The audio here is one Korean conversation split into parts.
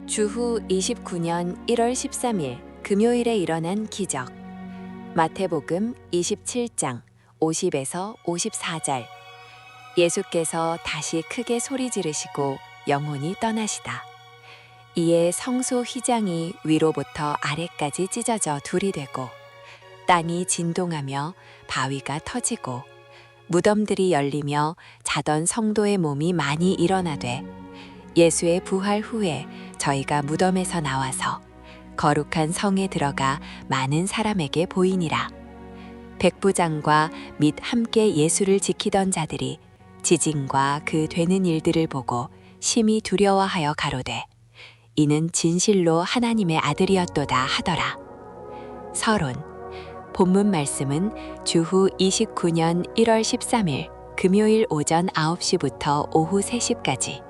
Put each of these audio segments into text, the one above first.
주후 29년 1월 13일 금요일에 일어난 기적. 마태복음 27장 50에서 54절. 예수께서 다시 크게 소리 지르시고 영혼이 떠나시다. 이에 성소 휘장이 위로부터 아래까지 찢어져 둘이 되고 땅이 진동하며 바위가 터지고 무덤들이 열리며 자던 성도의 몸이 많이 일어나되 예수의 부활 후에 저희가 무덤에서 나와서 거룩한 성에 들어가 많은 사람에게 보이니라. 백부장과 및 함께 예수를 지키던 자들이 지진과 그 되는 일들을 보고 심히 두려워하여 가로되 이는 진실로 하나님의 아들이었도다 하더라. 서론. 본문 말씀은 주후 29년 1월 13일 금요일 오전 9시부터 오후 3시까지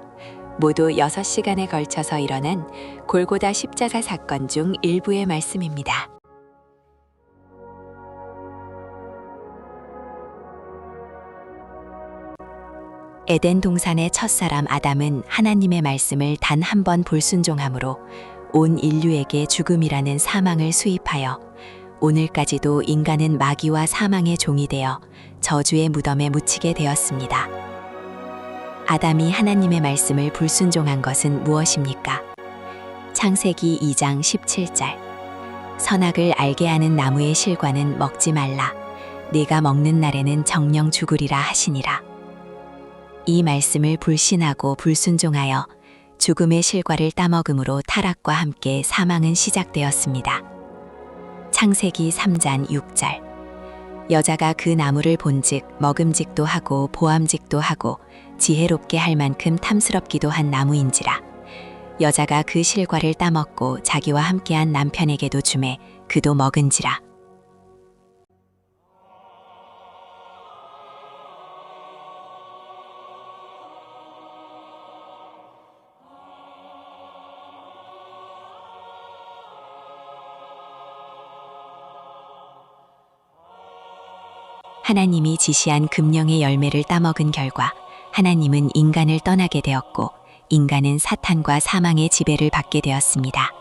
모두 6시간에 걸쳐서 일어난 골고다 십자가 사건 중 일부의 말씀입니다. 에덴 동산의 첫사람 아담은 하나님의 말씀을 단 한 번 불순종함으로 온 인류에게 죽음이라는 사망을 수입하여 오늘까지도 인간은 마귀와 사망의 종이 되어 저주의 무덤에 묻히게 되었습니다. 아담이 하나님의 말씀을 불순종한 것은 무엇입니까? 창세기 2장 17절. 선악을 알게 하는 나무의 실과는 먹지 말라. 네가 먹는 날에는 정녕 죽으리라 하시니라. 이 말씀을 불신하고 불순종하여 죽음의 실과를 따먹음으로 타락과 함께 사망은 시작되었습니다. 창세기 3장 6절. 여자가 그 나무를 본즉 먹음직도 하고 보암직도 하고 지혜롭게 할 만큼 탐스럽기도 한 나무인지라. 여자가 그 실과를 따먹고 자기와 함께한 남편에게도 주매 그도 먹은지라. 하나님이 지시한 금령의 열매를 따먹은 결과 하나님은 인간을 떠나게 되었고 인간은 사탄과 사망의 지배를 받게 되었습니다.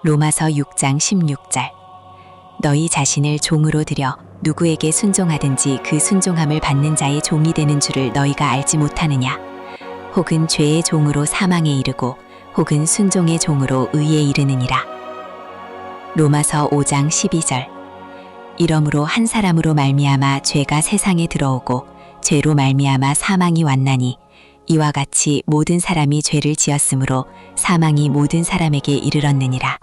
로마서 6장 16절. 너희 자신을 종으로 들여 누구에게 순종하든지 그 순종함을 받는 자의 종이 되는 줄을 너희가 알지 못하느냐. 혹은 죄의 종으로 사망에 이르고 혹은 순종의 종으로 의에 이르느니라. 로마서 5장 12절. 이러므로 한 사람으로 말미암아 죄가 세상에 들어오고 죄로 말미암아 사망이 왔나니 이와 같이 모든 사람이 죄를 지었으므로 사망이 모든 사람에게 이르렀느니라.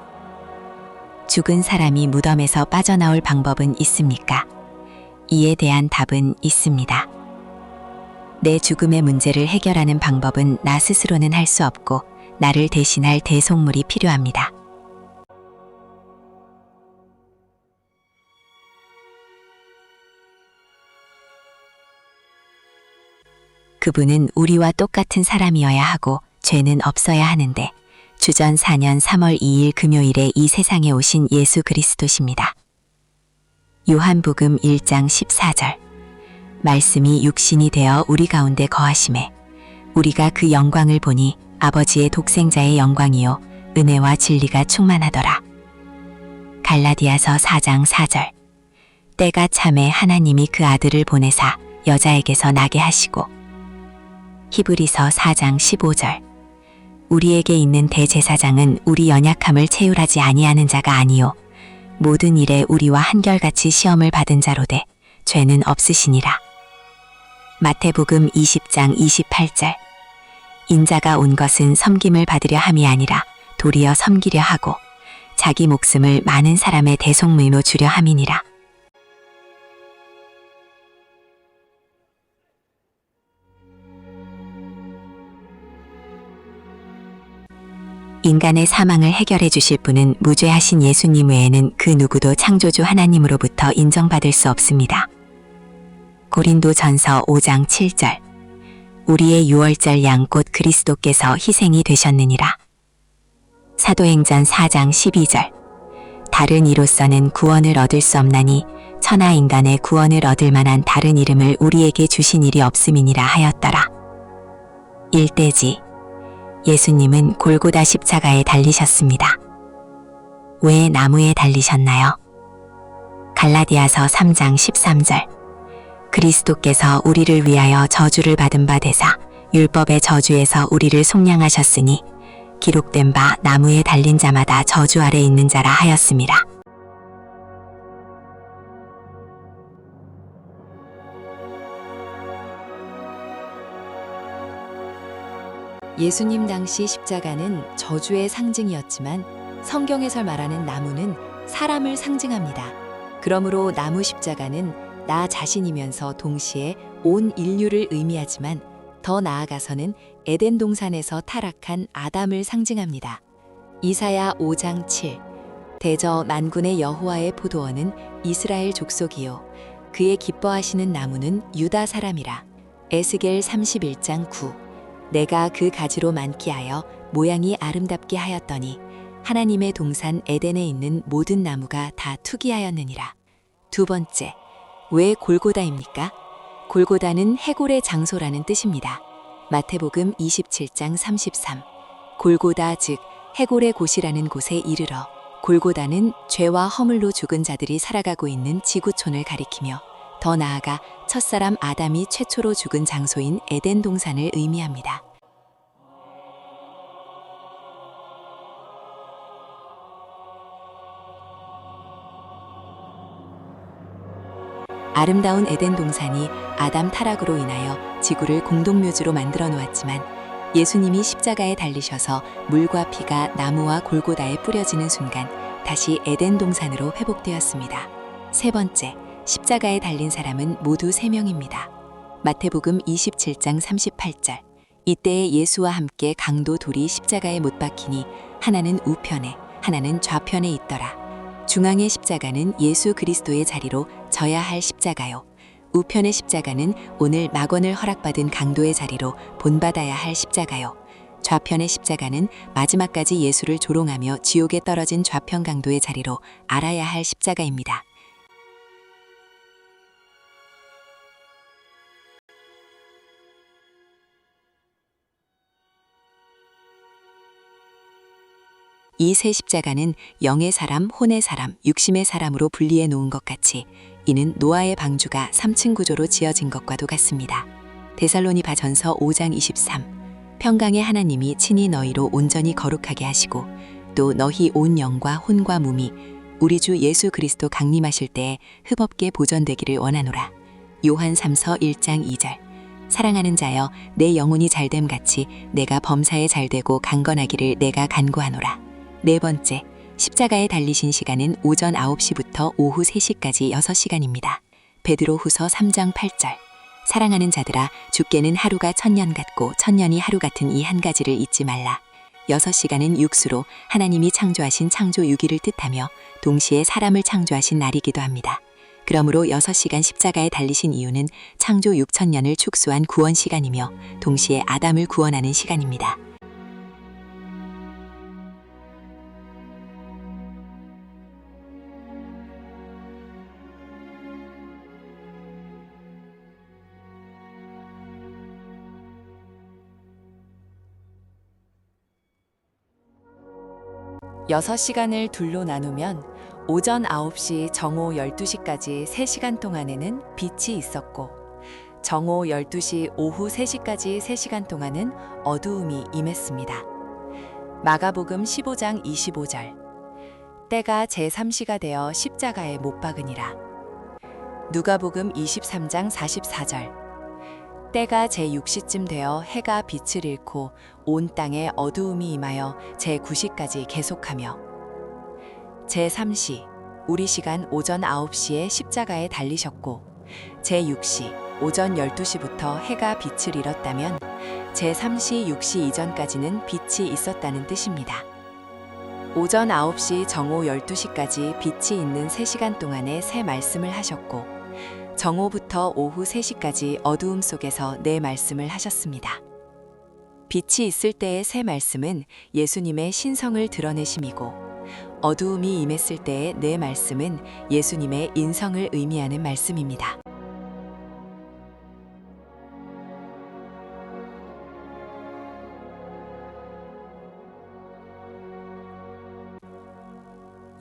죽은 사람이 무덤에서 빠져나올 방법은 있습니까? 이에 대한 답은 있습니다. 내 죽음의 문제를 해결하는 방법은 나 스스로는 할 수 없고 나를 대신할 대속물이 필요합니다. 그분은 우리와 똑같은 사람이어야 하고 죄는 없어야 하는데 주전 4년 3월 2일 금요일에 이 세상에 오신 예수 그리스도십니다. 요한복음 1장 14절. 말씀이 육신이 되어 우리 가운데 거하심에 우리가 그 영광을 보니 아버지의 독생자의 영광이요 은혜와 진리가 충만하더라. 갈라디아서 4장 4절. 때가 참에 하나님이 그 아들을 보내사 여자에게서 나게 하시고 히브리서 4장 15절. 우리에게 있는 대제사장은 우리 연약함을 체휼하지 아니하는 자가 아니요 모든 일에 우리와 한결같이 시험을 받은 자로되 죄는 없으시니라. 마태복음 20장 28절. 인자가 온 것은 섬김을 받으려 함이 아니라 도리어 섬기려 하고 자기 목숨을 많은 사람의 대속무로 주려 함이니라. 인간의 사망을 해결해 주실 분은 무죄하신 예수님 외에는 그 누구도 창조주 하나님으로부터 인정받을 수 없습니다. 고린도전서 5장 7절. 우리의 유월절 양 곧 그리스도께서 희생이 되셨느니라. 사도행전 4장 12절. 다른 이로서는 구원을 얻을 수 없나니 천하 인간의 구원을 얻을 만한 다른 이름을 우리에게 주신 일이 없음이니라 하였더라. 일대지. 예수님은 골고다 십자가에 달리셨습니다. 왜 나무에 달리셨나요? 갈라디아서 3장 13절. 그리스도께서 우리를 위하여 저주를 받은 바 되사 율법의 저주에서 우리를 속량하셨으니 기록된 바 나무에 달린 자마다 저주 아래 있는 자라 하였습니다. 예수님 당시 십자가는 저주의 상징이었지만 성경에서 말하는 나무는 사람을 상징합니다. 그러므로 나무 십자가는 나 자신이면서 동시에 온 인류를 의미하지만 더 나아가서는 에덴 동산에서 타락한 아담을 상징합니다. 이사야 5장 7. 대저 만군의 여호와의 포도원은 이스라엘 족속이요 그의 기뻐하시는 나무는 유다 사람이라. 에스겔 31장 9. 내가 그 가지로 많게 하여 모양이 아름답게 하였더니 하나님의 동산 에덴에 있는 모든 나무가 다 투기하였느니라. 두 번째, 왜 골고다입니까? 골고다는 해골의 장소라는 뜻입니다. 마태복음 27장 33. 골고다 즉 해골의 곳이라는 곳에 이르러. 골고다는 죄와 허물로 죽은 자들이 살아가고 있는 지구촌을 가리키며 더 나아가 첫사람 아담이 최초로 죽은 장소인 에덴 동산을 의미합니다. 아름다운 에덴 동산이 아담 타락으로 인하여 지구를 공동묘지로 만들어 놓았지만 예수님이 십자가에 달리셔서 물과 피가 나무와 골고다에 뿌려지는 순간 다시 에덴 동산으로 회복되었습니다. 세 번째, 십자가에 달린 사람은 모두 3명입니다. 마태복음 27장 38절. 이때에 예수와 함께 강도 둘이 십자가에 못 박히니 하나는 우편에 하나는 좌편에 있더라. 중앙의 십자가는 예수 그리스도의 자리로 져야 할 십자가요. 우편의 십자가는 오늘 막원을 허락받은 강도의 자리로 본받아야 할 십자가요. 좌편의 십자가는 마지막까지 예수를 조롱하며 지옥에 떨어진 좌편 강도의 자리로 알아야 할 십자가입니다. 이 세 십자가는 영의 사람, 혼의 사람, 육심의 사람으로 분리해 놓은 것 같이 이는 노아의 방주가 3층 구조로 지어진 것과도 같습니다. 데살로니가전서 5장 23. 평강의 하나님이 친히 너희로 온전히 거룩하게 하시고 또 너희 온 영과 혼과 몸이 우리 주 예수 그리스도 강림하실 때에 흡없게 보존되기를 원하노라. 요한 3서 1장 2절. 사랑하는 자여 내 영혼이 잘됨 같이 내가 범사에 잘되고 강건하기를 내가 간구하노라. 네 번째, 십자가에 달리신 시간은 오전 9시부터 오후 3시까지 6시간입니다. 베드로후서 3장 8절. 사랑하는 자들아 주께는 하루가 1000년 같고 1000년이 하루 같은 이 한 가지를 잊지 말라. 6시간은 육수로 하나님이 창조하신 창조 6일을 뜻하며 동시에 사람을 창조하신 날이기도 합니다. 그러므로 6시간 십자가에 달리신 이유는 창조 6000년을 축소한 구원 시간이며 동시에 아담을 구원하는 시간입니다. 여섯 시간을 둘로 나누면 오전 9시 정오 12시까지 3시간 동안에는 빛이 있었고 정오 12시 오후 3시까지 3시간 동안은 어두움이 임했습니다. 마가복음 15장 25절. 때가 제3시가 되어 십자가에 못 박으니라. 누가복음 23장 44절. 때가 제6시쯤 되어 해가 빛을 잃고 온 땅에 어두움이 임하여 제9시까지 계속하며 제3시 우리 시간 오전 9시에 십자가에 달리셨고 제6시 오전 12시부터 해가 빛을 잃었다면 제3시 6시 이전까지는 빛이 있었다는 뜻입니다. 오전 9시 정오 12시까지 빛이 있는 3시간 동안에 새 말씀을 하셨고 정오부터 오후 3시까지 어두움 속에서 내 말씀을 하셨습니다. 빛이 있을 때의 새 말씀은 예수님의 신성을 드러내심이고 어두움이 임했을 때의 내 말씀은 예수님의 인성을 의미하는 말씀입니다.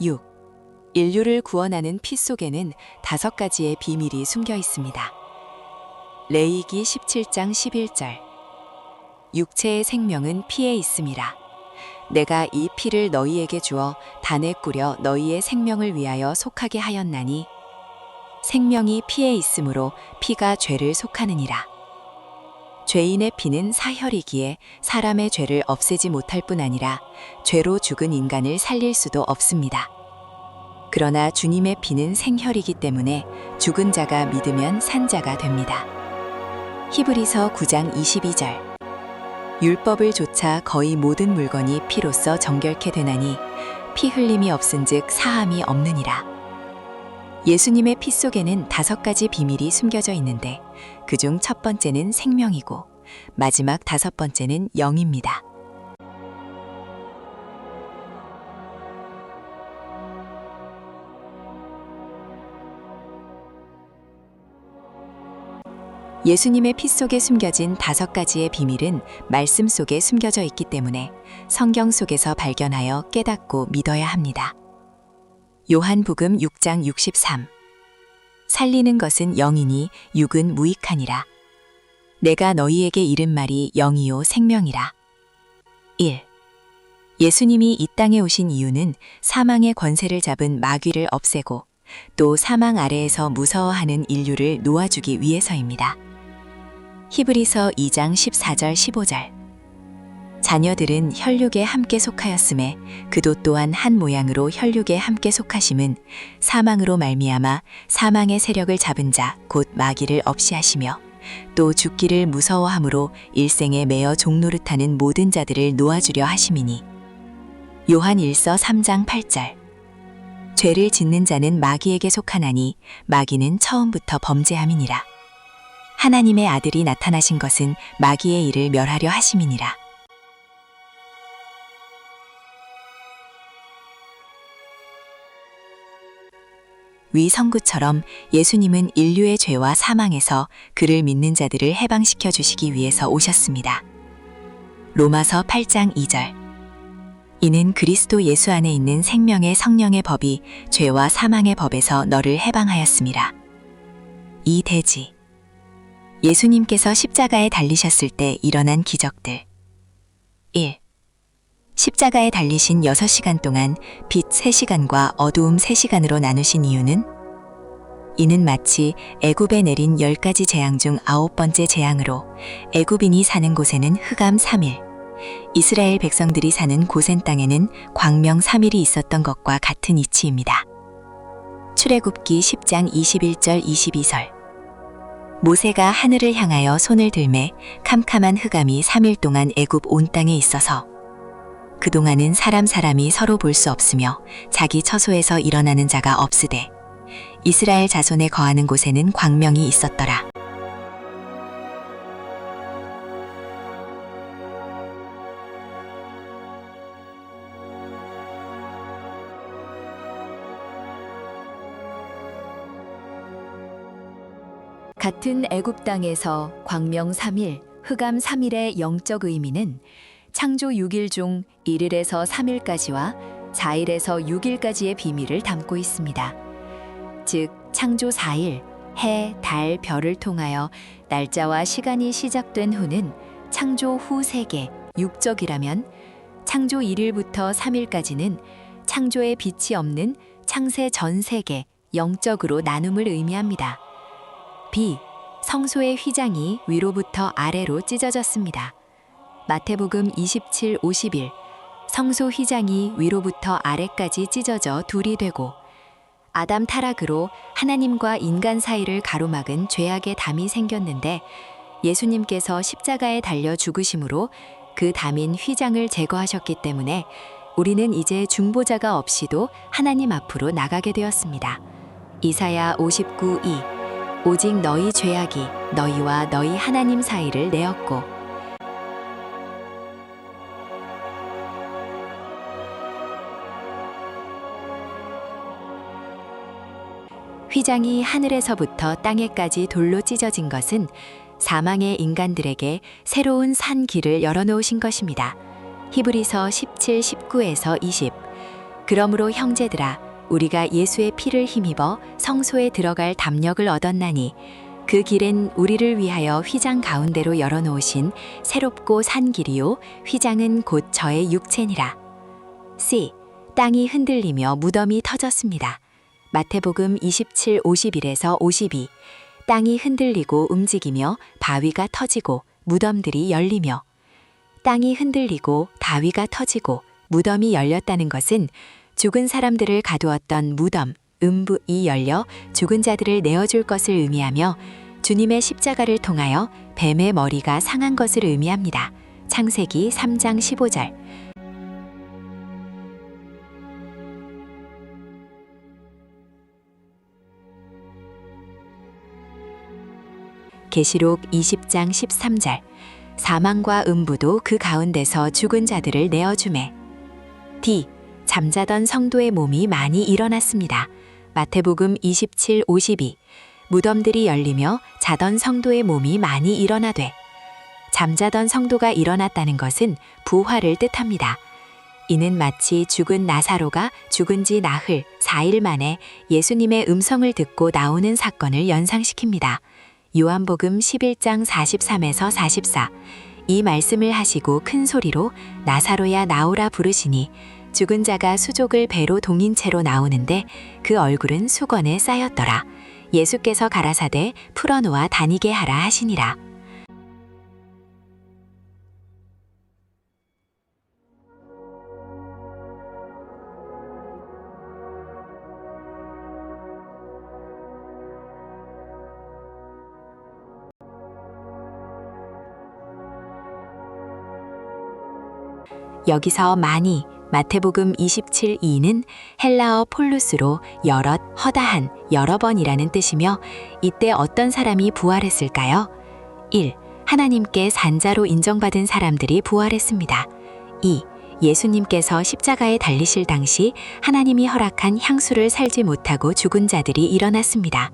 6. 인류를 구원하는 피 속에는 5가지의 비밀이 숨겨 있습니다. 레위기 17장 11절. 육체의 생명은 피에 있음이라. 내가 이 피를 너희에게 주어 단에 꾸려 너희의 생명을 위하여 속하게 하였나니 생명이 피에 있으므로 피가 죄를 속하느니라. 죄인의 피는 사혈이기에 사람의 죄를 없애지 못할 뿐 아니라 죄로 죽은 인간을 살릴 수도 없습니다. 그러나 주님의 피는 생혈이기 때문에 죽은 자가 믿으면 산 자가 됩니다. 히브리서 9장 22절. 율법을 조차 거의 모든 물건이 피로써 정결케 되나니 피 흘림이 없은즉 사함이 없느니라. 예수님의 피 속에는 5가지 비밀이 숨겨져 있는데 그중 첫 번째는 생명이고 마지막 5번째는 영입니다. 예수님의 피 속에 숨겨진 5가지의 비밀은 말씀 속에 숨겨져 있기 때문에 성경 속에서 발견하여 깨닫고 믿어야 합니다. 요한복음 6장 63. 살리는 것은 영이니 육은 무익하니라. 내가 너희에게 이른 말이 영이요 생명이라. 1. 예수님이 이 땅에 오신 이유는 사망의 권세를 잡은 마귀를 없애고 또 사망 아래에서 무서워하는 인류를 놓아주기 위해서입니다. 히브리서 2장 14절 15절. 자녀들은 혈육에 함께 속하였음에 그도 또한 한 모양으로 혈육에 함께 속하심은 사망으로 말미암아 사망의 세력을 잡은 자 곧 마귀를 없이 하시며 또 죽기를 무서워함으로 일생에 매어 종노릇하는 모든 자들을 놓아주려 하심이니. 요한 1서 3장 8절. 죄를 짓는 자는 마귀에게 속하나니 마귀는 처음부터 범죄함이니라. 하나님의 아들이 나타나신 것은 마귀의 일을 멸하려 하심이니라. 위 선구처럼 예수님은 인류의 죄와 사망에서 그를 믿는 자들을 해방시켜 주시기 위해서 오셨습니다. 로마서 8장 2절. 이는 그리스도 예수 안에 있는 생명의 성령의 법이 죄와 사망의 법에서 너를 해방하였음이라. 이 대지. 예수님께서 십자가에 달리셨을 때 일어난 기적들. 1. 십자가에 달리신 6시간 동안 빛 3시간과 어두움 3시간으로 나누신 이유는? 이는 마치 애굽에 내린 10가지 재앙 중 9번째 재앙으로 애굽인이 사는 곳에는 흑암 3일, 이스라엘 백성들이 사는 고센 땅에는 광명 3일이 있었던 것과 같은 이치입니다. 출애굽기 10장 21절 22절. 모세가 하늘을 향하여 손을 들매 캄캄한 흑암이 3일 동안 애굽 온 땅에 있어서 그동안은 사람이 서로 볼 수 없으며 자기 처소에서 일어나는 자가 없으되 이스라엘 자손에 거하는 곳에는 광명이 있었더라. 같은 애굽 땅에서 광명 3일, 흑암 3일의 영적 의미는 창조 6일 중 1일에서 3일까지와 4일에서 6일까지의 비밀을 담고 있습니다. 즉, 창조 4일, 해, 달, 별을 통하여 날짜와 시간이 시작된 후는 창조 후 세계, 육적이라면 창조 1일부터 3일까지는 창조의 빛이 없는 창세 전 세계, 영적으로 나눔을 의미합니다. 비, 성소의 휘장이 위로부터 아래로 찢어졌습니다. 마태복음 27, 50일, 성소 휘장이 위로부터 아래까지 찢어져 둘이 되고 아담 타락으로 하나님과 인간 사이를 가로막은 죄악의 담이 생겼는데 예수님께서 십자가에 달려 죽으심으로 그 담인 휘장을 제거하셨기 때문에 우리는 이제 중보자가 없이도 하나님 앞으로 나가게 되었습니다. 이사야 59, 2. 오직 너희 죄악이 너희와 너희 하나님 사이를 내었고 휘장이 하늘에서부터 땅에까지 돌로 찢어진 것은 사망의 인간들에게 새로운 산 길을 열어놓으신 것입니다. 히브리서 17, 19에서 20. 그러므로 형제들아, 우리가 예수의 피를 힘입어 성소에 들어갈 담력을 얻었나니 그 길은 우리를 위하여 휘장 가운데로 열어놓으신 새롭고 산 길이요, 휘장은 곧 저의 육체니라. C. 땅이 흔들리며 무덤이 터졌습니다. 마태복음 27, 51에서 52. 땅이 흔들리고 움직이며 바위가 터지고 무덤들이 열리며. 땅이 흔들리고 다위가 터지고 무덤이 열렸다는 것은 죽은 사람들을 가두었던 무덤, 음부이 열려 죽은 자들을 내어줄 것을 의미하며 주님의 십자가를 통하여 뱀의 머리가 상한 것을 의미합니다. 창세기 3장 15절. 계시록 20장 13절. 사망과 음부도 그 가운데서 죽은 자들을 내어주매. D. 잠자던 성도의 몸이 많이 일어났습니다. 마태복음 27, 52. 무덤들이 열리며 자던 성도의 몸이 많이 일어나되. 잠자던 성도가 일어났다는 것은 부활을 뜻합니다. 이는 마치 죽은 나사로가 죽은 지 나흘 4일 만에 예수님의 음성을 듣고 나오는 사건을 연상시킵니다. 요한복음 11장 43에서 44. 이 말씀을 하시고 큰 소리로 나사로야 나오라 부르시니 죽은 자가 수족을 배로 동인 채로 나오는데 그 얼굴은 수건에 쌓였더라. 예수께서 가라사대 풀어놓아 다니게 하라 하시니라. 여기서 많이, 마태복음 27:2는 헬라어 폴루스로 여럿, 허다한, 여러 번이라는 뜻이며 이때 어떤 사람이 부활했을까요? 1. 하나님께 산자로 인정받은 사람들이 부활했습니다. 2. 예수님께서 십자가에 달리실 당시 하나님이 허락한 향수를 살지 못하고 죽은 자들이 일어났습니다.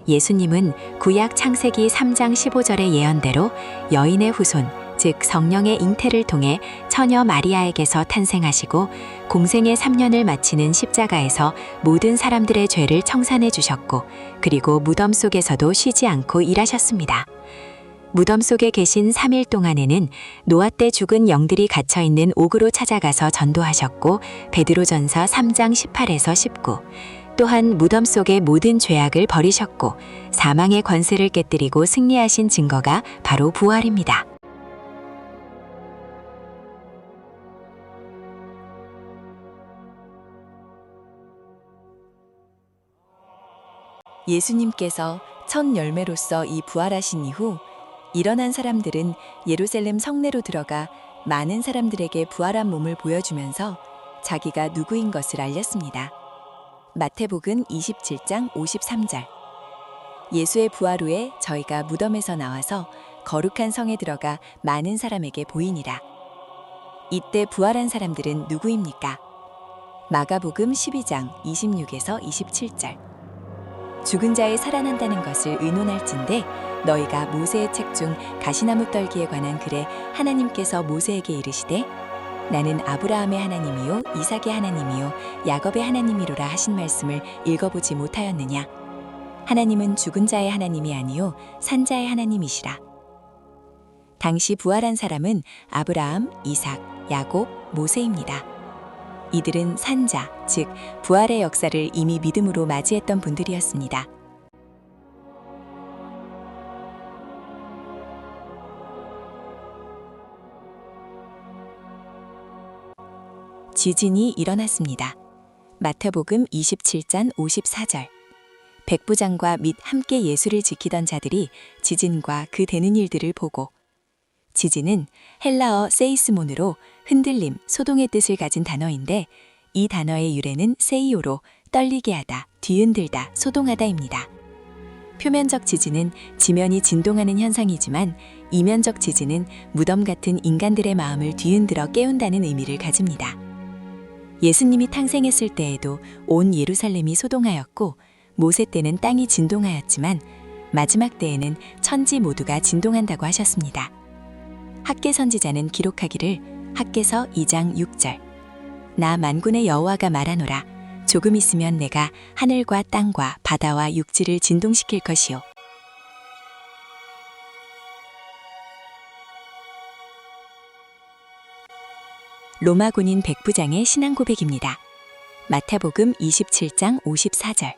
예수님은 구약 창세기 3장 15절의 예언대로 여인의 후손, 즉 성령의 잉태를 통해 처녀 마리아에게서 탄생하시고 공생의 3년을 마치는 십자가에서 모든 사람들의 죄를 청산해 주셨고 그리고 무덤 속에서도 쉬지 않고 일하셨습니다. 무덤 속에 계신 3일 동안에는 노아 때 죽은 영들이 갇혀있는 옥으로 찾아가서 전도하셨고 베드로전서 3장 18에서 19. 또한 무덤 속의 모든 죄악을 버리셨고 사망의 권세를 깨뜨리고 승리하신 증거가 바로 부활입니다. 예수님께서 첫 열매로서 이 부활하신 이후 일어난 사람들은 예루살렘 성내로 들어가 많은 사람들에게 부활한 몸을 보여주면서 자기가 누구인 것을 알렸습니다. 마태복음 27장 53절. 예수의 부활 후에 저희가 무덤에서 나와서 거룩한 성에 들어가 많은 사람에게 보이니라. 이때 부활한 사람들은 누구입니까? 마가복음 12장 26에서 27절. 죽은 자의 살아난다는 것을 의논할진대 너희가 모세의 책 중 가시나무 떨기에 관한 글에 하나님께서 모세에게 이르시되 나는 아브라함의 하나님이요 이삭의 하나님이요 야곱의 하나님이로라 하신 말씀을 읽어보지 못하였느냐. 하나님은 죽은 자의 하나님이 아니요 산 자의 하나님이시라. 당시 부활한 사람은 아브라함, 이삭, 야곱, 모세입니다. 이들은 산자, 즉 부활의 역사를 이미 믿음으로 맞이했던 분들이었습니다. 지진이 일어났습니다. 마태복음 27장 54절. 백부장과 및 함께 예수를 지키던 자들이 지진과 그 되는 일들을 보고 지진은 헬라어 세이스몬으로 흔들림, 소동의 뜻을 가진 단어인데 이 단어의 유래는 세이오로 떨리게 하다, 뒤흔들다, 소동하다입니다. 표면적 지진은 지면이 진동하는 현상이지만 이면적 지진은 무덤 같은 인간들의 마음을 뒤흔들어 깨운다는 의미를 가집니다. 예수님이 탄생했을 때에도 온 예루살렘이 소동하였고 모세 때는 땅이 진동하였지만 마지막 때에는 천지 모두가 진동한다고 하셨습니다. 학개 선지자는 기록하기를 학개서 2장 6절 나 만군의 여호와가 말하노라. 조금 있으면 내가 하늘과 땅과 바다와 육지를 진동시킬 것이요. 로마 군인 백부장의 신앙 고백입니다. 마태복음 27장 54절.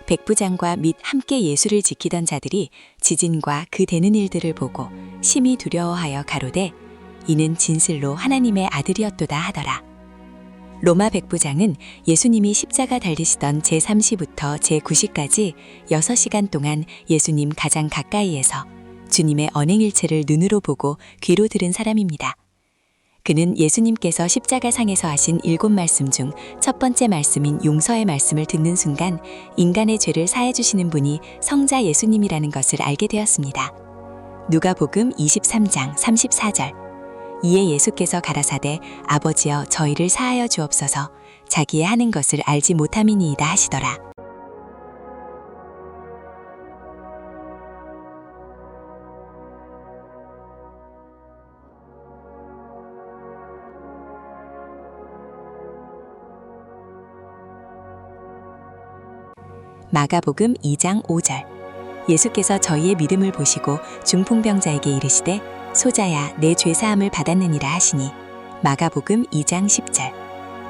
백부장과 및 함께 예수를 지키던 자들이 지진과 그 되는 일들을 보고 심히 두려워하여 가로되 이는 진실로 하나님의 아들이었도다 하더라. 로마 백부장은 예수님이 십자가 달리시던 제3시부터 제9시까지 6시간 동안 예수님 가장 가까이에서 주님의 언행일체를 눈으로 보고 귀로 들은 사람입니다. 그는 예수님께서 십자가상에서 하신 7말씀 중 첫 번째 말씀인 용서의 말씀을 듣는 순간 인간의 죄를 사해 주시는 분이 성자 예수님이라는 것을 알게 되었습니다. 누가복음 23장 34절. 이에 예수께서 가라사대 아버지여 저희를 사하여 주옵소서 자기의 하는 것을 알지 못함이니이다 하시더라. 마가복음 2장 5절. 예수께서 저희의 믿음을 보시고 중풍병자에게 이르시되 소자야 내 죄사함을 받았느니라 하시니 마가복음 2장 10절.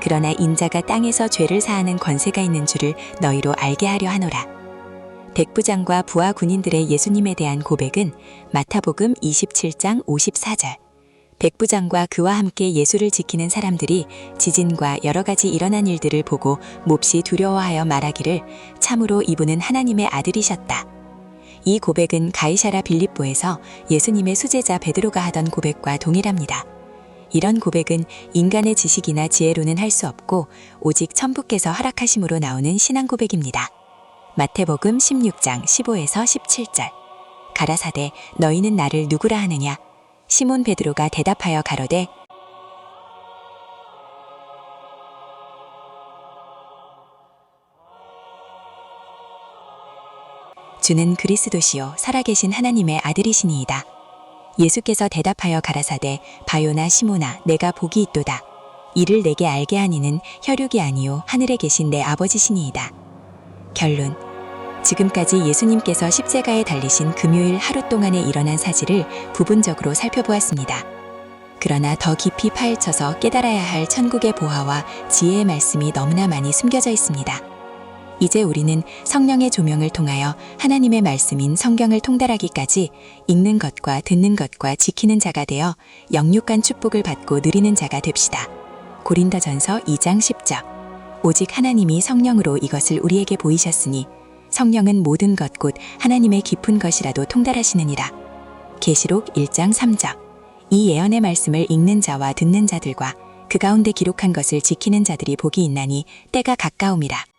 그러나 인자가 땅에서 죄를 사하는 권세가 있는 줄을 너희로 알게 하려 하노라. 백부장과 부하 군인들의 예수님에 대한 고백은 마태복음 27장 54절. 백부장과 그와 함께 예수를 지키는 사람들이 지진과 여러 가지 일어난 일들을 보고 몹시 두려워하여 말하기를 참으로 이분은 하나님의 아들이셨다. 이 고백은 가이사랴 빌립보에서 예수님의 수제자 베드로가 하던 고백과 동일합니다. 이런 고백은 인간의 지식이나 지혜로는 할 수 없고 오직 천부께서 허락하심으로 나오는 신앙 고백입니다. 마태복음 16장 15에서 17절. 가라사대 너희는 나를 누구라 하느냐? 시몬 베드로가 대답하여 가로되 주는 그리스도시요 살아계신 하나님의 아들이시니이다. 예수께서 대답하여 가라사대 바요나 시몬아 내가 복이 있도다. 이를 내게 알게 하니는 혈육이 아니요 하늘에 계신 내 아버지시니이다. 결론. 지금까지 예수님께서 십자가에 달리신 금요일 하루 동안에 일어난 사실을 부분적으로 살펴보았습니다. 그러나 더 깊이 파헤쳐서 깨달아야 할 천국의 보화와 지혜의 말씀이 너무나 많이 숨겨져 있습니다. 이제 우리는 성령의 조명을 통하여 하나님의 말씀인 성경을 통달하기까지 읽는 것과 듣는 것과 지키는 자가 되어 영육간 축복을 받고 누리는 자가 됩시다. 고린도전서 2장 10절. 오직 하나님이 성령으로 이것을 우리에게 보이셨으니 성령은 모든 것 곧 하나님의 깊은 것이라도 통달하시느니라. 계시록 1장 3절. 이 예언의 말씀을 읽는 자와 듣는 자들과 그 가운데 기록한 것을 지키는 자들이 복이 있나니 때가 가까움이라.